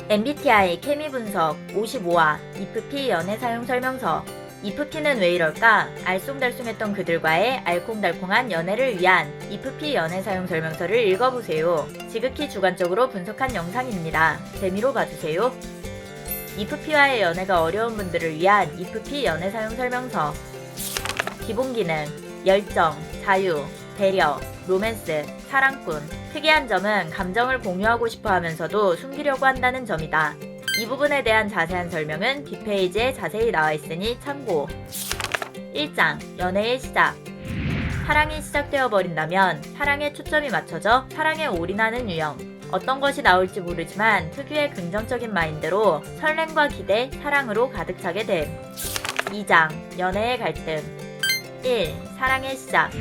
MBTI 케미 분석 55화 IFP 연애 사용 설명서. IFP는 왜 이럴까? 알쏭달쏭했던 그들과의 알콩달콩한 연애를 위한 IFP 연애 사용 설명서를 읽어보세요. 지극히 주관적으로 분석한 영상입니다. 재미로 봐주세요. IFP와의 연애가 어려운 분들을 위한 IFP 연애 사용 설명서. 기본 기능: 열정, 자유, 배려, 로맨스, 사랑꾼. 특이한 점은 감정을 공유하고 싶어 하면서도 숨기려고 한다는 점이다. 이 부분에 대한 자세한 설명은 뒷페이지에 자세히 나와 있으니 참고. 1장 연애의 시작. 사랑이 시작되어 버린다면 사랑에 초점이 맞춰져 사랑에 올인하는 유형. 어떤 것이 나올지 모르지만 특유의 긍정적인 마인드로 설렘과 기대, 사랑으로 가득 차게 됨. 2장 연애의 갈등. 1. 사랑의 시작.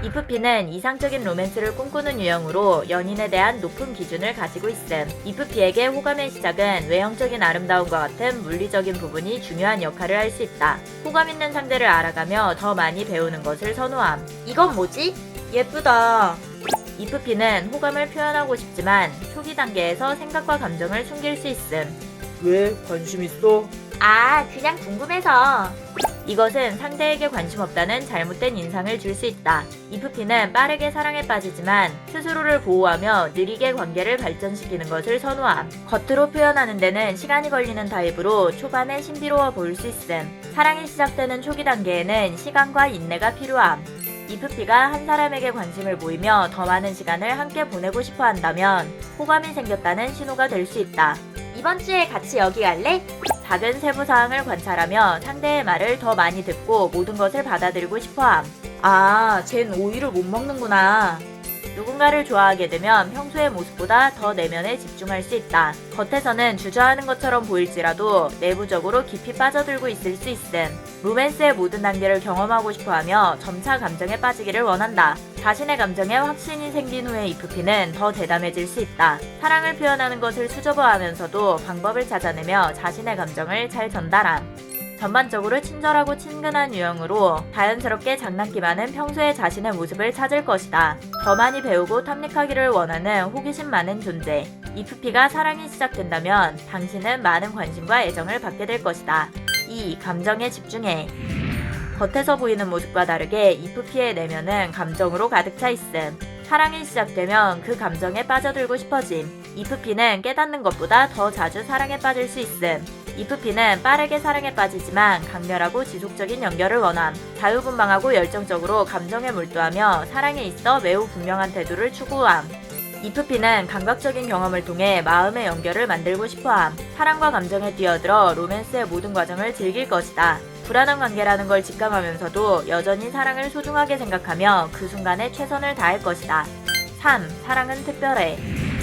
IFP는 이상적인 로맨스를 꿈꾸는 유형으로 연인에 대한 높은 기준을 가지고 있음. IFP에게 호감의 시작은 외형적인 아름다움과 같은 물리적인 부분이 중요한 역할을 할 수 있다. 호감 있는 상대를 알아가며 더 많이 배우는 것을 선호함. 이건 뭐지? 예쁘다. IFP는 호감을 표현하고 싶지만 초기 단계에서 생각과 감정을 숨길 수 있음. 왜 관심 있어? 그냥 궁금해서. 이것은 상대에게 관심 없다는 잘못된 인상을 줄 수 있다. IFP는 빠르게 사랑에 빠지지만 스스로를 보호하며 느리게 관계를 발전시키는 것을 선호함. 겉으로 표현하는 데는 시간이 걸리는 타입으로 초반에 신비로워 보일 수 있음. 사랑이 시작되는 초기 단계에는 시간과 인내가 필요함. IFP가 한 사람에게 관심을 보이며 더 많은 시간을 함께 보내고 싶어 한다면 호감이 생겼다는 신호가 될 수 있다. 이번 주에 같이 여기 갈래? 작은 세부 사항을 관찰하며 상대의 말을 더 많이 듣고 모든 것을 받아들이고 싶어함. 쟨 오이를 못 먹는구나. 누군가를 좋아하게 되면 평소의 모습보다 더 내면에 집중할 수 있다. 겉에서는 주저하는 것처럼 보일지라도 내부적으로 깊이 빠져들고 있을 수 있음. 로맨스의 모든 단계를 경험하고 싶어하며 점차 감정에 빠지기를 원한다. 자신의 감정에 확신이 생긴 후에 IFP는 더 대담해질 수 있다. 사랑을 표현하는 것을 수줍어하면서도 방법을 찾아내며 자신의 감정을 잘 전달함. 전반적으로 친절하고 친근한 유형으로 자연스럽게 장난기 많은 평소의 자신의 모습을 찾을 것이다. 더 많이 배우고 탐닉하기를 원하는 호기심 많은 존재. IFP가 사랑이 시작된다면 당신은 많은 관심과 애정을 받게 될 것이다. 2. 감정에 집중해. 겉에서 보이는 모습과 다르게 IFP의 내면은 감정으로 가득 차 있음. 사랑이 시작되면 그 감정에 빠져들고 싶어짐. IFP는 깨닫는 것보다 더 자주 사랑에 빠질 수 있음. IFP는 빠르게 사랑에 빠지지만 강렬하고 지속적인 연결을 원함. 자유분방하고 열정적으로 감정에 몰두하며 사랑에 있어 매우 분명한 태도를 추구함. IFP는 감각적인 경험을 통해 마음의 연결을 만들고 싶어함. 사랑과 감정에 뛰어들어 로맨스의 모든 과정을 즐길 것이다. 불안한 관계라는 걸 직감하면서도 여전히 사랑을 소중하게 생각하며 그 순간에 최선을 다할 것이다. 3. 사랑은 특별해.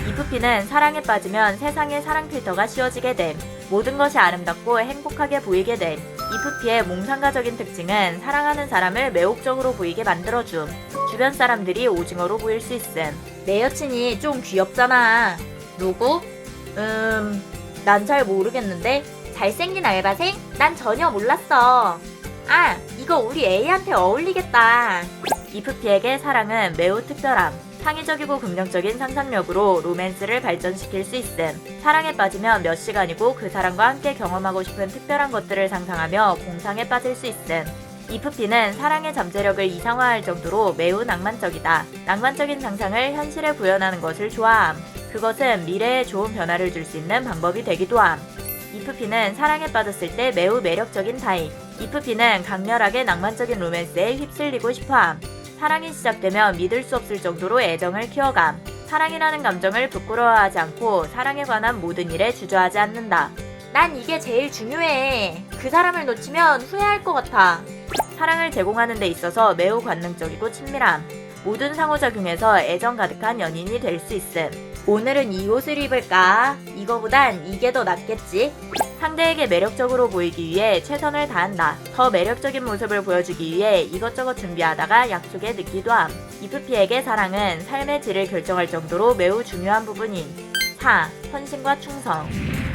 IFP는 사랑에 빠지면 세상에 사랑 필터가 씌워지게 됨. 모든 것이 아름답고 행복하게 보이게 됨. IFP의 몽상가적인 특징은 사랑하는 사람을 매혹적으로 보이게 만들어줌. 주변 사람들이 오징어로 보일 수 있음. 내 여친이 좀 귀엽잖아. 누구? 난 잘 모르겠는데. 잘생긴 알바생? 난 전혀 몰랐어. 이거 우리 A한테 어울리겠다. IFP에게 사랑은 매우 특별함. 창의적이고 긍정적인 상상력으로 로맨스를 발전시킬 수 있음. 사랑에 빠지면 몇 시간이고 그 사람과 함께 경험하고 싶은 특별한 것들을 상상하며 공상에 빠질 수 있음. IFP는 사랑의 잠재력을 이상화할 정도로 매우 낭만적이다. 낭만적인 상상을 현실에 구현하는 것을 좋아함. 그것은 미래에 좋은 변화를 줄 수 있는 방법이 되기도 함. IFP는 사랑에 빠졌을 때 매우 매력적인 타입. IFP는 강렬하게 낭만적인 로맨스에 휩쓸리고 싶어함. 사랑이 시작되면 믿을 수 없을 정도로 애정을 키워감. 사랑이라는 감정을 부끄러워하지 않고 사랑에 관한 모든 일에 주저하지 않는다. 난 이게 제일 중요해. 그 사람을 놓치면 후회할 것 같아. 사랑을 제공하는 데 있어서 매우 관능적이고 친밀함. 모든 상호작용에서 애정 가득한 연인이 될 수 있음. 오늘은 이 옷을 입을까? 이거보단 이게 더 낫겠지? 상대에게 매력적으로 보이기 위해 최선을 다한다. 더 매력적인 모습을 보여주기 위해 이것저것 준비하다가 약속에 늦기도 함. IFP에게 사랑은 삶의 질을 결정할 정도로 매우 중요한 부분인. 4. 헌신과 충성.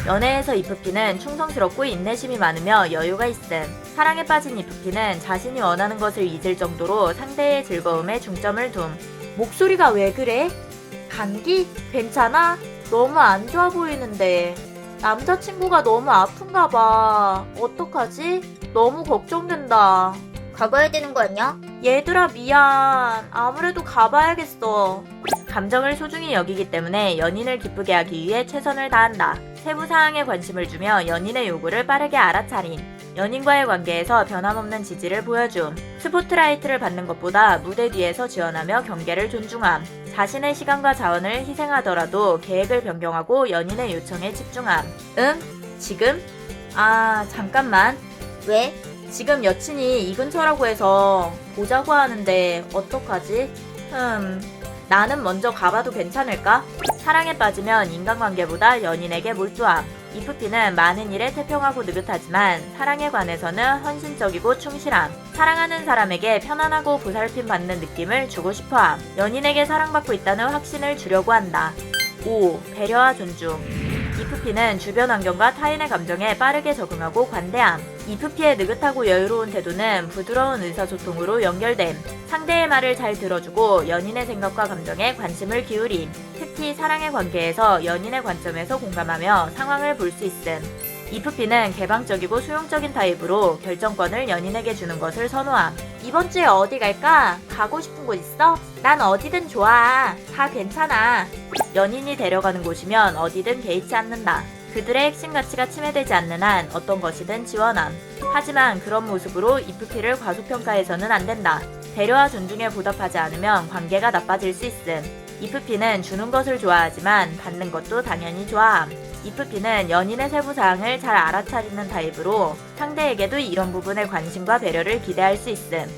연애에서 IFP는 충성스럽고 인내심이 많으며 여유가 있음. 사랑에 빠진 IFP는 자신이 원하는 것을 잊을 정도로 상대의 즐거움에 중점을 둠. 목소리가 왜 그래? 감기? 괜찮아? 너무 안 좋아 보이는데. 남자친구가 너무 아픈가 봐. 어떡하지? 너무 걱정된다. 가봐야 되는 거 아니야? 얘들아 미안. 아무래도 가봐야겠어. 감정을 소중히 여기기 때문에 연인을 기쁘게 하기 위해 최선을 다한다. 세부 사항에 관심을 주며 연인의 요구를 빠르게 알아차림. 연인과의 관계에서 변함없는 지지를 보여줌. 스포트라이트를 받는 것보다 무대 뒤에서 지원하며 경계를 존중함. 자신의 시간과 자원을 희생하더라도 계획을 변경하고 연인의 요청에 집중함. 응? 지금? 아, 잠깐만. 왜? 지금 여친이 이 근처라고 해서 보자고 하는데 어떡하지? 나는 먼저 가봐도 괜찮을까? 사랑에 빠지면 인간관계보다 연인에게 몰두함. 이프피는 많은 일에 태평하고 느긋하지만 사랑에 관해서는 헌신적이고 충실함. 사랑하는 사람에게 편안하고 보살핌 받는 느낌을 주고 싶어함. 연인에게 사랑받고 있다는 확신을 주려고 한다. 5. 배려와 존중. 이프피는 주변 환경과 타인의 감정에 빠르게 적응하고 관대함. 이프피의 느긋하고 여유로운 태도는 부드러운 의사소통으로 연결됨. 상대의 말을 잘 들어주고 연인의 생각과 감정에 관심을 기울임. 특히 사랑의 관계에서 연인의 관점에서 공감하며 상황을 볼 수 있음. 이프피는 개방적이고 수용적인 타입으로 결정권을 연인에게 주는 것을 선호함. 이번 주에 어디 갈까? 가고 싶은 곳 있어? 난 어디든 좋아. 다 괜찮아. 연인이 데려가는 곳이면 어디든 개의치 않는다. 그들의 핵심 가치가 침해되지 않는 한 어떤 것이든 지원함. 하지만 그런 모습으로 이프피를 과소평가해서는 안 된다. 배려와 존중에 보답하지 않으면 관계가 나빠질 수 있음. 이프피는 주는 것을 좋아하지만 받는 것도 당연히 좋아함. 이프피는 연인의 세부사항을 잘 알아차리는 타입으로 상대에게도 이런 부분에 관심과 배려를 기대할 수 있음.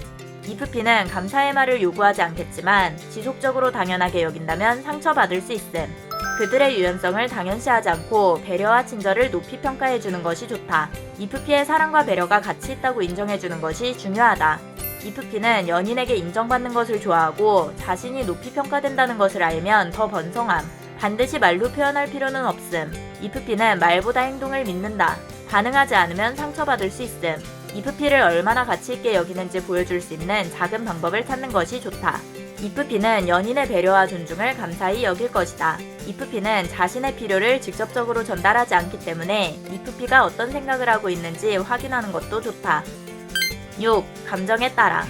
이프피는 감사의 말을 요구하지 않겠지만 지속적으로 당연하게 여긴다면 상처받을 수 있음. 그들의 유연성을 당연시하지 않고 배려와 친절을 높이 평가해주는 것이 좋다. 이프피의 사랑과 배려가 같이 있다고 인정해주는 것이 중요하다. 이프피는 연인에게 인정받는 것을 좋아하고 자신이 높이 평가된다는 것을 알면 더 번성함. 반드시 말로 표현할 필요는 없음. 이프피는 말보다 행동을 믿는다. 반응하지 않으면 상처받을 수 있음. 이프피를 얼마나 가치있게 여기는지 보여줄 수 있는 작은 방법을 찾는 것이 좋다. 이프피는 연인의 배려와 존중을 감사히 여길 것이다. 이프피는 자신의 필요를 직접적으로 전달하지 않기 때문에 이프피가 어떤 생각을 하고 있는지 확인하는 것도 좋다. 6. 감정에 따라.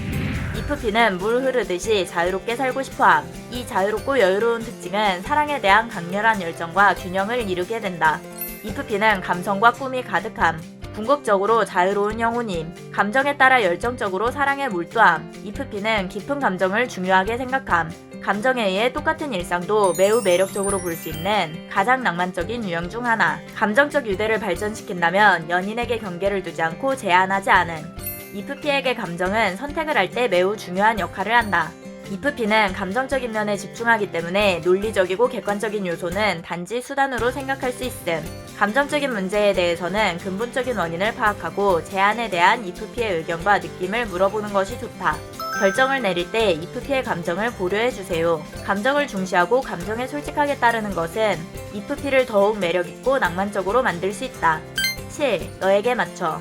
이프피는 물 흐르듯이 자유롭게 살고 싶어함. 이 자유롭고 여유로운 특징은 사랑에 대한 강렬한 열정과 균형을 이루게 된다. 이프피는 감성과 꿈이 가득함. 궁극적으로 자유로운 영혼임. 감정에 따라 열정적으로 사랑에 몰두함. 이프피는 깊은 감정을 중요하게 생각함. 감정에 의해 똑같은 일상도 매우 매력적으로 볼 수 있는 가장 낭만적인 유형 중 하나. 감정적 유대를 발전시킨다면 연인에게 경계를 두지 않고 제한하지 않음. 이프피에게 감정은 선택을 할 때 매우 중요한 역할을 한다. 이프피는 감정적인 면에 집중하기 때문에 논리적이고 객관적인 요소는 단지 수단으로 생각할 수 있음. 감정적인 문제에 대해서는 근본적인 원인을 파악하고 제안에 대한 이프피의 의견과 느낌을 물어보는 것이 좋다. 결정을 내릴 때 이프피의 감정을 고려해주세요. 감정을 중시하고 감정에 솔직하게 따르는 것은 이프피를 더욱 매력있고 낭만적으로 만들 수 있다. 7. 너에게 맞춰.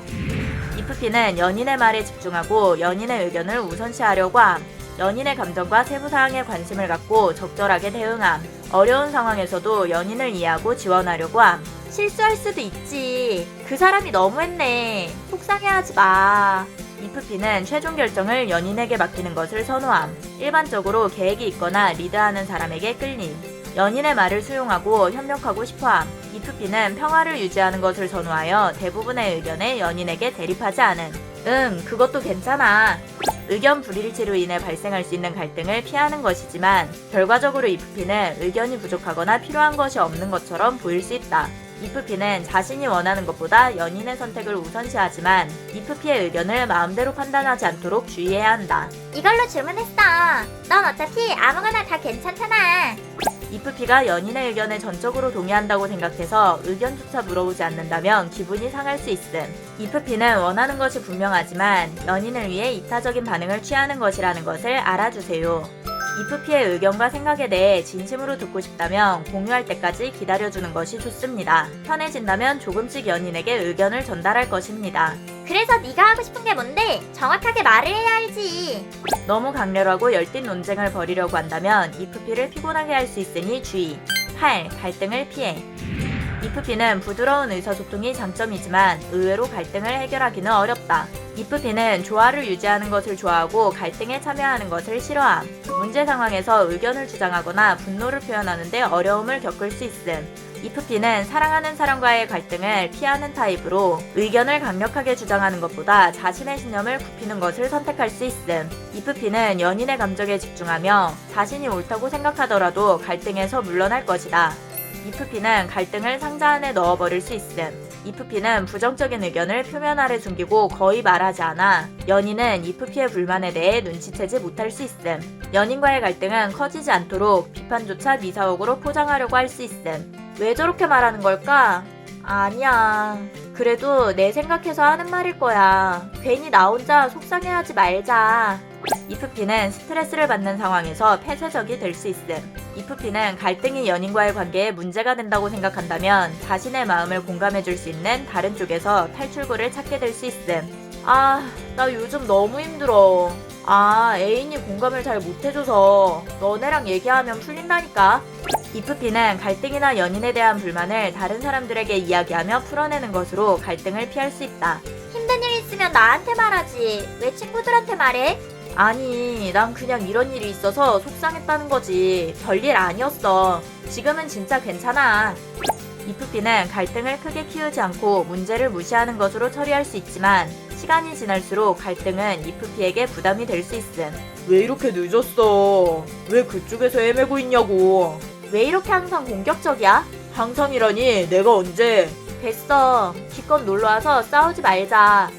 이프피는 연인의 말에 집중하고 연인의 의견을 우선시하려고 함. 연인의 감정과 세부사항에 관심을 갖고 적절하게 대응함. 어려운 상황에서도 연인을 이해하고 지원하려고 함. 실수할 수도 있지. 그 사람이 너무했네. 속상해하지 마. 이프피는 최종 결정을 연인에게 맡기는 것을 선호함. 일반적으로 계획이 있거나 리드하는 사람에게 끌림. 연인의 말을 수용하고 협력하고 싶어함. 이프피는 평화를 유지하는 것을 선호하여 대부분의 의견에 연인에게 대립하지 않음. 그것도 괜찮아. 의견 불일치로 인해 발생할 수 있는 갈등을 피하는 것이지만 결과적으로 이프피는 의견이 부족하거나 필요한 것이 없는 것처럼 보일 수 있다. 이프피는 자신이 원하는 것보다 연인의 선택을 우선시하지만 이프피의 의견을 마음대로 판단하지 않도록 주의해야 한다. 이걸로 주문했어. 넌 어차피 아무거나 다 괜찮잖아. 이프피가 연인의 의견에 전적으로 동의한다고 생각해서 의견조차 물어보지 않는다면 기분이 상할 수 있음. 이프피는 원하는 것이 분명하지만 연인을 위해 이타적인 반응을 취하는 것이라는 것을 알아주세요. 이프피의 의견과 생각에 대해 진심으로 듣고 싶다면 공유할 때까지 기다려주는 것이 좋습니다. 편해진다면 조금씩 연인에게 의견을 전달할 것입니다. 그래서 네가 하고 싶은 게 뭔데? 정확하게 말을 해야 알지. 너무 강렬하고 열띤 논쟁을 벌이려고 한다면 이프피를 피곤하게 할 수 있으니 주의. 8. 갈등을 피해. 이프피는 부드러운 의사소통이 장점이지만 의외로 갈등을 해결하기는 어렵다. 이프피는 조화를 유지하는 것을 좋아하고 갈등에 참여하는 것을 싫어함. 문제 상황에서 의견을 주장하거나 분노를 표현하는데 어려움을 겪을 수 있음. 이프피는 사랑하는 사람과의 갈등을 피하는 타입으로 의견을 강력하게 주장하는 것보다 자신의 신념을 굽히는 것을 선택할 수 있음. 이프피는 연인의 감정에 집중하며 자신이 옳다고 생각하더라도 갈등에서 물러날 것이다. 이프피는 갈등을 상자 안에 넣어버릴 수 있음. 이프피는 부정적인 의견을 표면 아래 숨기고 거의 말하지 않아 연인은 이프피의 불만에 대해 눈치채지 못할 수 있음. 연인과의 갈등은 커지지 않도록 비판조차 미사옥으로 포장하려고 할 수 있음. 왜 저렇게 말하는 걸까? 아니야. 그래도 내 생각해서 하는 말일 거야. 괜히 나 혼자 속상해하지 말자. 이프피는 스트레스를 받는 상황에서 폐쇄적이 될 수 있음. 이프피는 갈등이 연인과의 관계에 문제가 된다고 생각한다면 자신의 마음을 공감해줄 수 있는 다른 쪽에서 탈출구를 찾게 될 수 있음. 아, 나 요즘 너무 힘들어. 애인이 공감을 잘 못해줘서 너네랑 얘기하면 풀린다니까. 이프피는 갈등이나 연인에 대한 불만을 다른 사람들에게 이야기하며 풀어내는 것으로 갈등을 피할 수 있다. 힘든 일 있으면 나한테 말하지. 왜 친구들한테 말해? 아니, 난 그냥 이런 일이 있어서 속상했다는 거지. 별일 아니었어. 지금은 진짜 괜찮아. 이프피는 갈등을 크게 키우지 않고 문제를 무시하는 것으로 처리할 수 있지만 시간이 지날수록 갈등은 이프피에게 부담이 될 수 있음. 왜 이렇게 늦었어? 왜 그쪽에서 헤매고 있냐고. 왜 이렇게 항상 공격적이야? 항상이라니 내가 언제. 됐어. 기껏 놀러와서 싸우지 말자.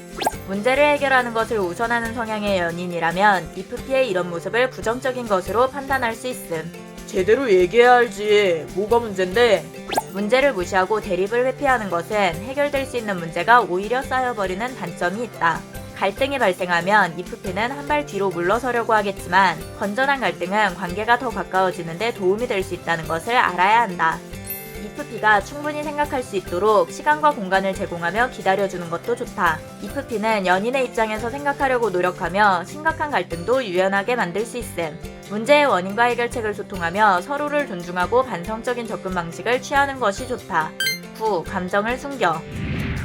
문제를 해결하는 것을 우선하는 성향의 연인이라면 이프피의 이런 모습을 부정적인 것으로 판단할 수 있음. 제대로 얘기해야 알지. 뭐가 문제인데? 문제를 무시하고 대립을 회피하는 것은 해결될 수 있는 문제가 오히려 쌓여버리는 단점이 있다. 갈등이 발생하면 이프피는 한 발 뒤로 물러서려고 하겠지만 건전한 갈등은 관계가 더 가까워지는데 도움이 될 수 있다는 것을 알아야 한다. 이프피가 충분히 생각할 수 있도록 시간과 공간을 제공하며 기다려주는 것도 좋다. 이프피는 연인의 입장에서 생각하려고 노력하며 심각한 갈등도 유연하게 만들 수 있음. 문제의 원인과 해결책을 소통하며 서로를 존중하고 반성적인 접근 방식을 취하는 것이 좋다. 9. 감정을 숨겨.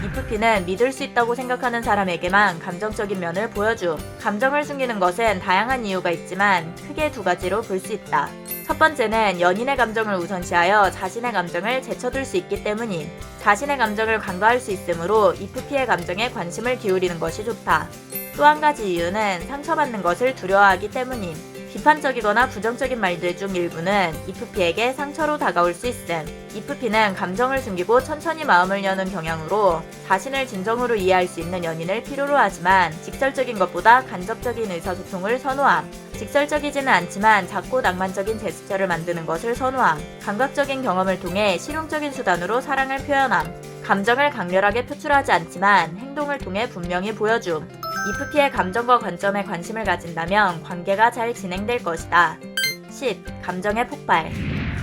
이프피는 믿을 수 있다고 생각하는 사람에게만 감정적인 면을 보여줌. 감정을 숨기는 것은 다양한 이유가 있지만 크게 두 가지로 볼 수 있다. 첫 번째는 연인의 감정을 우선시하여 자신의 감정을 제쳐둘 수 있기 때문임. 자신의 감정을 간과할 수 있으므로 이프피의 감정에 관심을 기울이는 것이 좋다. 또 한 가지 이유는 상처받는 것을 두려워하기 때문임. 비판적이거나 부정적인 말들 중 일부는 이프피에게 상처로 다가올 수 있음. 이프피는 감정을 숨기고 천천히 마음을 여는 경향으로 자신을 진정으로 이해할 수 있는 연인을 필요로 하지만 직설적인 것보다 간접적인 의사소통을 선호함. 직설적이지는 않지만 작고 낭만적인 제스처를 만드는 것을 선호함. 감각적인 경험을 통해 실용적인 수단으로 사랑을 표현함. 감정을 강렬하게 표출하지 않지만 행동을 통해 분명히 보여줌. 이프피의 감정과 관점에 관심을 가진다면 관계가 잘 진행될 것이다. 10. 감정의 폭발.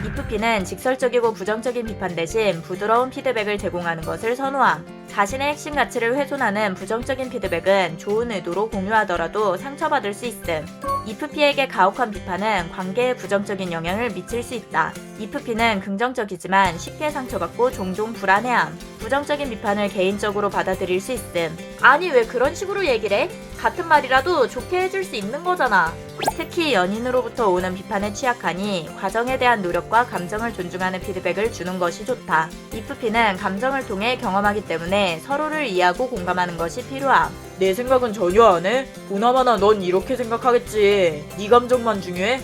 이프피는 직설적이고 부정적인 비판 대신 부드러운 피드백을 제공하는 것을 선호함. 자신의 핵심 가치를 훼손하는 부정적인 피드백은 좋은 의도로 공유하더라도 상처받을 수 있음. 이프피에게 가혹한 비판은 관계에 부정적인 영향을 미칠 수 있다. 이프피는 긍정적이지만 쉽게 상처받고 종종 불안해함. 부정적인 비판을 개인적으로 받아들일 수 있음. 아니 왜 그런 식으로 얘기를 해? 같은 말이라도 좋게 해줄 수 있는 거잖아. 특히 연인으로부터 오는 비판에 취약하니 과정에 대한 노력과 감정을 존중하는 피드백을 주는 것이 좋다. 이프피는 감정을 통해 경험하기 때문에 서로를 이해하고 공감하는 것이 필요함. 내 생각은 전혀 안 해? 보나마나 넌 이렇게 생각하겠지. 네 감정만 중요해?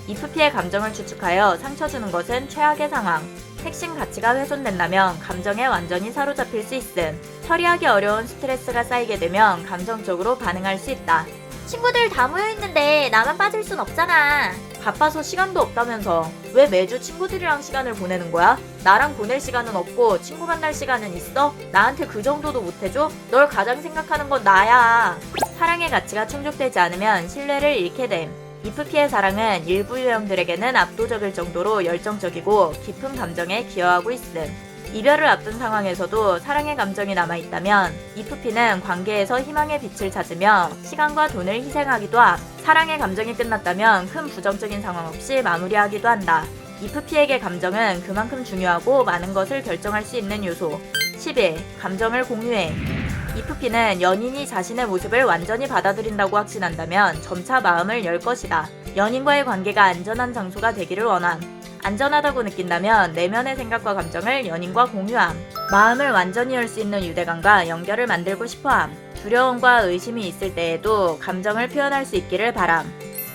이프피의 감정을 추측하여 상처 주는 것은 최악의 상황. 핵심 가치가 훼손된다면 감정에 완전히 사로잡힐 수 있음. 처리하기 어려운 스트레스가 쌓이게 되면 감정적으로 반응할 수 있다. 친구들 다 모여있는데 나만 빠질 순 없잖아. 바빠서 시간도 없다면서 왜 매주 친구들이랑 시간을 보내는 거야? 나랑 보낼 시간은 없고 친구 만날 시간은 있어? 나한테 그 정도도 못해줘? 널 가장 생각하는 건 나야. 사랑의 가치가 충족되지 않으면 신뢰를 잃게 됨. 이프피의 사랑은 일부 유형들에게는 압도적일 정도로 열정적이고 깊은 감정에 기여하고 있음. 이별을 앞둔 상황에서도 사랑의 감정이 남아있다면 이프피는 관계에서 희망의 빛을 찾으며 시간과 돈을 희생하기도 함. 사랑의 감정이 끝났다면 큰 부정적인 상황 없이 마무리하기도 한다. 이프피에게 감정은 그만큼 중요하고 많은 것을 결정할 수 있는 요소. 11. 감정을 공유해. 이프피는 연인이 자신의 모습을 완전히 받아들인다고 확신한다면 점차 마음을 열 것이다. 연인과의 관계가 안전한 장소가 되기를 원함. 안전하다고 느낀다면 내면의 생각과 감정을 연인과 공유함. 마음을 완전히 열 수 있는 유대감과 연결을 만들고 싶어함. 두려움과 의심이 있을 때에도 감정을 표현할 수 있기를 바람.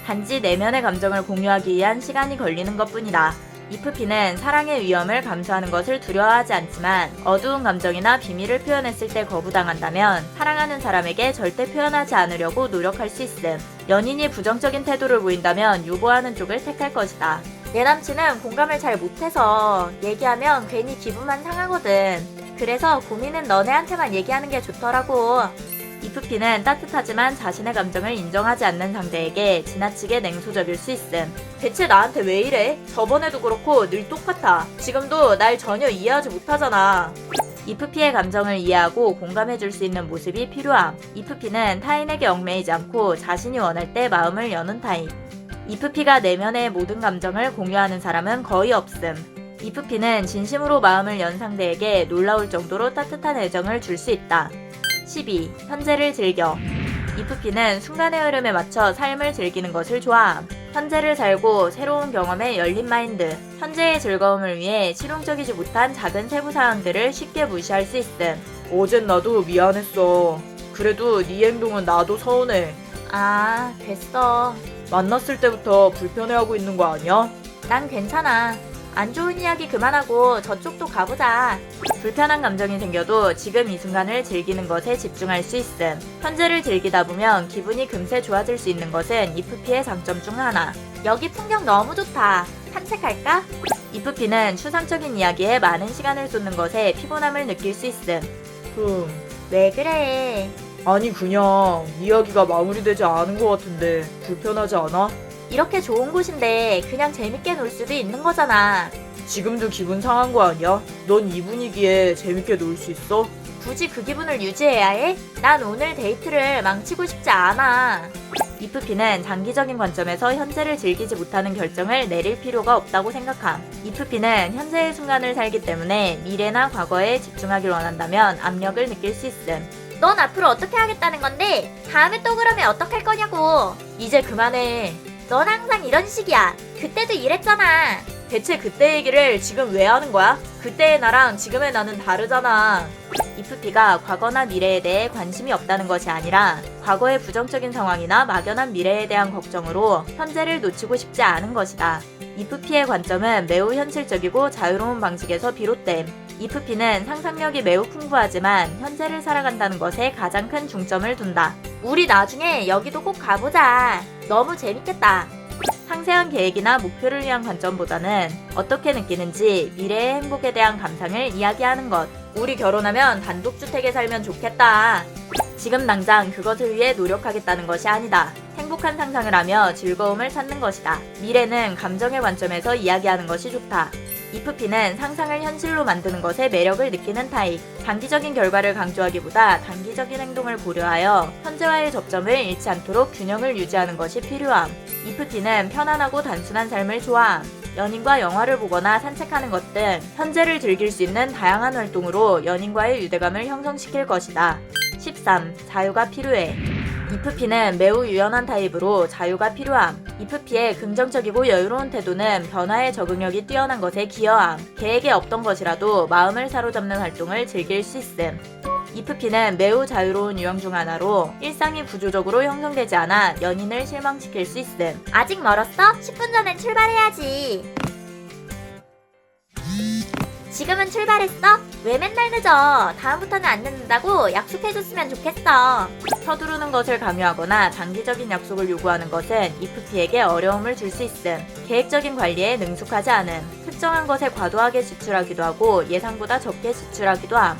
단지 내면의 감정을 공유하기 위한 시간이 걸리는 것뿐이다. 이프피는 사랑의 위험을 감수하는 것을 두려워하지 않지만 어두운 감정이나 비밀을 표현했을 때 거부당한다면 사랑하는 사람에게 절대 표현하지 않으려고 노력할 수 있음. 연인이 부정적인 태도를 보인다면 유보하는 쪽을 택할 것이다. 내 남친은 공감을 잘 못해서 얘기하면 괜히 기분만 상하거든. 그래서 고민은 너네한테만 얘기하는 게 좋더라고. 이프피는 따뜻하지만 자신의 감정을 인정하지 않는 상대에게 지나치게 냉소적일 수 있음. 대체 나한테 왜 이래? 저번에도 그렇고 늘 똑같아. 지금도 날 전혀 이해하지 못하잖아. 이프피의 감정을 이해하고 공감해줄 수 있는 모습이 필요함. 이프피는 타인에게 얽매이지 않고 자신이 원할 때 마음을 여는 타입. 이프피가 내면의 모든 감정을 공유하는 사람은 거의 없음. 이프피는 진심으로 마음을 연 상대에게 놀라울 정도로 따뜻한 애정을 줄 수 있다. 12. 현재를 즐겨. 이프피는 순간의 흐름에 맞춰 삶을 즐기는 것을 좋아함. 현재를 살고 새로운 경험에 열린 마인드. 현재의 즐거움을 위해 실용적이지 못한 작은 세부 사항들을 쉽게 무시할 수 있음. 어젠 나도 미안했어. 그래도 네 행동은 나도 서운해. 아, 됐어. 만났을 때부터 불편해하고 있는 거 아니야? 난 괜찮아. 안 좋은 이야기 그만하고 저쪽도 가보자. 불편한 감정이 생겨도 지금 이 순간을 즐기는 것에 집중할 수 있음. 현재를 즐기다 보면 기분이 금세 좋아질 수 있는 것은 이프피의 장점 중 하나. 여기 풍경 너무 좋다. 산책할까? 이프피는 추상적인 이야기에 많은 시간을 쏟는 것에 피곤함을 느낄 수 있음. 왜 그래? 아니 그냥 이야기가 마무리되지 않은 것 같은데 불편하지 않아? 이렇게 좋은 곳인데 그냥 재밌게 놀 수도 있는 거잖아. 지금도 기분 상한 거 아니야? 넌 이 분위기에 재밌게 놀 수 있어? 굳이 그 기분을 유지해야 해? 난 오늘 데이트를 망치고 싶지 않아. 이프피는 장기적인 관점에서 현재를 즐기지 못하는 결정을 내릴 필요가 없다고 생각함. 이프피는 현재의 순간을 살기 때문에 미래나 과거에 집중하길 원한다면 압력을 느낄 수 있음. 넌 앞으로 어떻게 하겠다는 건데? 다음에 또 그러면 어떡할 거냐고. 이제 그만해. 넌 항상 이런 식이야. 그때도 이랬잖아. 대체 그때 얘기를 지금 왜 하는 거야? 그때의 나랑 지금의 나는 다르잖아. 이프피가 과거나 미래에 대해 관심이 없다는 것이 아니라 과거의 부정적인 상황이나 막연한 미래에 대한 걱정으로 현재를 놓치고 싶지 않은 것이다. 이프피의 관점은 매우 현실적이고 자유로운 방식에서 비롯됨. 이프피는 상상력이 매우 풍부하지만 현재를 살아간다는 것에 가장 큰 중점을 둔다. 우리 나중에 여기도 꼭 가보자. 너무 재밌겠다. 상세한 계획이나 목표를 위한 관점보다는 어떻게 느끼는지 미래의 행복에 대한 감상을 이야기하는 것. 우리 결혼하면 단독주택에 살면 좋겠다. 지금 당장 그것을 위해 노력하겠다는 것이 아니다. 행복한 상상을 하며 즐거움을 찾는 것이다. 미래는 감정의 관점에서 이야기하는 것이 좋다. 이프피는 상상을 현실로 만드는 것에 매력을 느끼는 타입. 장기적인 결과를 강조하기보다 단기적인 행동을 고려하여 현재와의 접점을 잃지 않도록 균형을 유지하는 것이 필요함. 이프피는 편안하고 단순한 삶을 좋아함. 연인과 영화를 보거나 산책하는 것 등 현재를 즐길 수 있는 다양한 활동으로 연인과의 유대감을 형성시킬 것이다. 13. 자유가 필요해. 이프피는 매우 유연한 타입으로 자유가 필요함. 이프피의 긍정적이고 여유로운 태도는 변화에 적응력이 뛰어난 것에 기여함. 계획에 없던 것이라도 마음을 사로잡는 활동을 즐길 수 있음. 이프피는 매우 자유로운 유형 중 하나로 일상이 구조적으로 형성되지 않아 연인을 실망시킬 수 있음. 아직 멀었어? 10분 전엔 출발해야지. 지금은 출발했어? 왜 맨날 늦어? 다음부터는 안 늦는다고 약속해줬으면 좋겠어. 서두르는 것을 강요하거나 장기적인 약속을 요구하는 것은 이프피에게 어려움을 줄 수 있음. 계획적인 관리에 능숙하지 않음. 특정한 것에 과도하게 지출하기도 하고 예상보다 적게 지출하기도 함.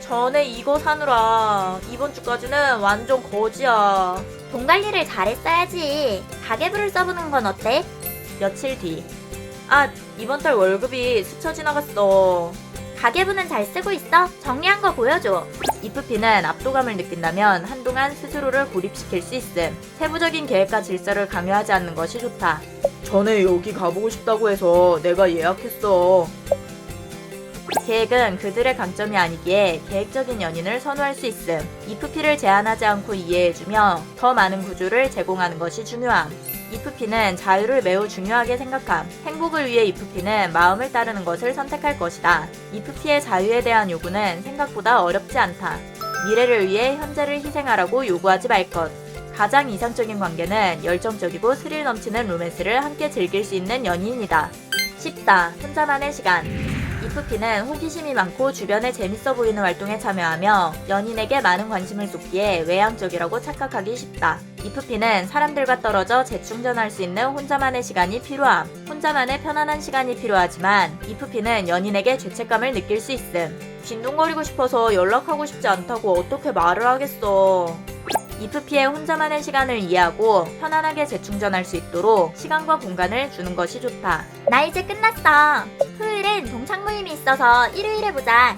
전에 이거 사느라 이번 주까지는 완전 거지야. 돈 관리를 잘했어야지. 가계부를 써보는 건 어때? 며칠 뒤. 이번 달 월급이 스쳐 지나갔어. 가계부는 잘 쓰고 있어? 정리한 거 보여줘. 이프피는 압도감을 느낀다면 한동안 스스로를 고립시킬 수 있음. 세부적인 계획과 질서를 강요하지 않는 것이 좋다. 전에 여기 가보고 싶다고 해서 내가 예약했어. 계획은 그들의 강점이 아니기에 계획적인 연인을 선호할 수 있음. 이프피를 제한하지 않고 이해해주며 더 많은 구조를 제공하는 것이 중요함. 이프피는 자유를 매우 중요하게 생각함. 행복을 위해 이프피는 마음을 따르는 것을 선택할 것이다. 이프피의 자유에 대한 요구는 생각보다 어렵지 않다. 미래를 위해 현재를 희생하라고 요구하지 말 것. 가장 이상적인 관계는 열정적이고 스릴 넘치는 로맨스를 함께 즐길 수 있는 연인이다. 14. 혼자만의 시간. 이프피는 호기심이 많고 주변에 재밌어 보이는 활동에 참여하며 연인에게 많은 관심을 쏟기에 외향적이라고 착각하기 쉽다. 이프피는 사람들과 떨어져 재충전할 수 있는 혼자만의 시간이 필요함. 혼자만의 편안한 시간이 필요하지만 이프피는 연인에게 죄책감을 느낄 수 있음. 빈둥거리고 싶어서 연락하고 싶지 않다고 어떻게 말을 하겠어. 이프피의 혼자만의 시간을 이해하고 편안하게 재충전할 수 있도록 시간과 공간을 주는 것이 좋다. 나 이제 끝났어. 토요일엔 동창 모임이 있어서 일요일에 보자.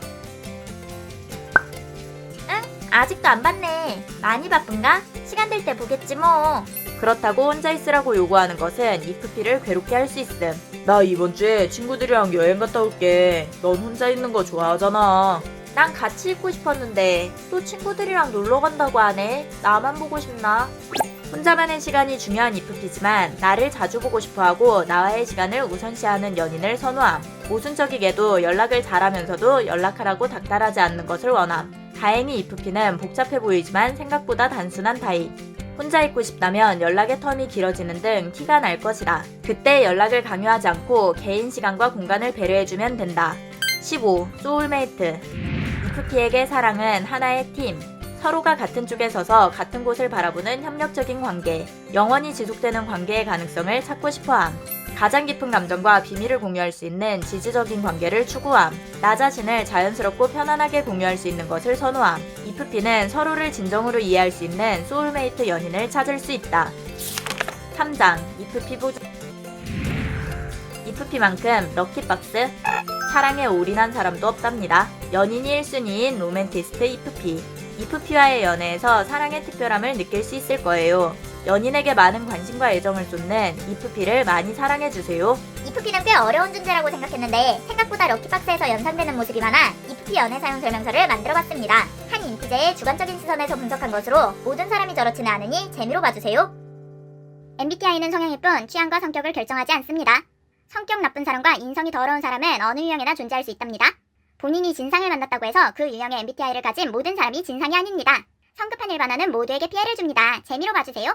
응? 아직도 안 봤네. 많이 바쁜가? 시간 될 때 보겠지 뭐. 그렇다고 혼자 있으라고 요구하는 것은 이프피를 괴롭게 할 수 있음. 나 이번 주에 친구들이랑 여행 갔다 올게. 넌 혼자 있는 거 좋아하잖아. 난 같이 있고 싶었는데 또 친구들이랑 놀러 간다고 하네. 나만 보고 싶나? 혼자만의 시간이 중요한 이프피지만 나를 자주 보고 싶어하고 나와의 시간을 우선시하는 연인을 선호함. 모순적이게도 연락을 잘하면서도 연락하라고 닥달하지 않는 것을 원함. 다행히 이프피는 복잡해 보이지만 생각보다 단순한 타입. 혼자 있고 싶다면 연락의 텀이 길어지는 등 티가 날 것이다. 그때 연락을 강요하지 않고 개인 시간과 공간을 배려해주면 된다. 15. 소울메이트. 이프피에게 사랑은 하나의 팀. 서로가 같은 쪽에 서서 같은 곳을 바라보는 협력적인 관계. 영원히 지속되는 관계의 가능성을 찾고 싶어함. 가장 깊은 감정과 비밀을 공유할 수 있는 지지적인 관계를 추구함. 나 자신을 자연스럽고 편안하게 공유할 수 있는 것을 선호함. 이프피는 서로를 진정으로 이해할 수 있는 소울메이트 연인을 찾을 수 있다. 3장. 이프피 보조. 이프피만큼 럭키박스. 사랑에 올인한 사람도 없답니다. 연인이 1순위인 로맨티스트 이프피. 이프피와의 연애에서 사랑의 특별함을 느낄 수 있을 거예요. 연인에게 많은 관심과 애정을 쏟는 이프피를 많이 사랑해주세요. 이프피는 꽤 어려운 존재라고 생각했는데 생각보다 럭키박스에서 연상되는 모습이 많아 이프피 연애 사용 설명서를 만들어봤습니다. 한 인프제의 주관적인 시선에서 분석한 것으로 모든 사람이 저렇지는 않으니 재미로 봐주세요. MBTI는 성향일 뿐 취향과 성격을 결정하지 않습니다. 성격 나쁜 사람과 인성이 더러운 사람은 어느 유형에나 존재할 수 있답니다. 본인이 진상을 만났다고 해서 그 유형의 MBTI를 가진 모든 사람이 진상이 아닙니다. 성급한 일반화는 모두에게 피해를 줍니다. 재미로 봐주세요.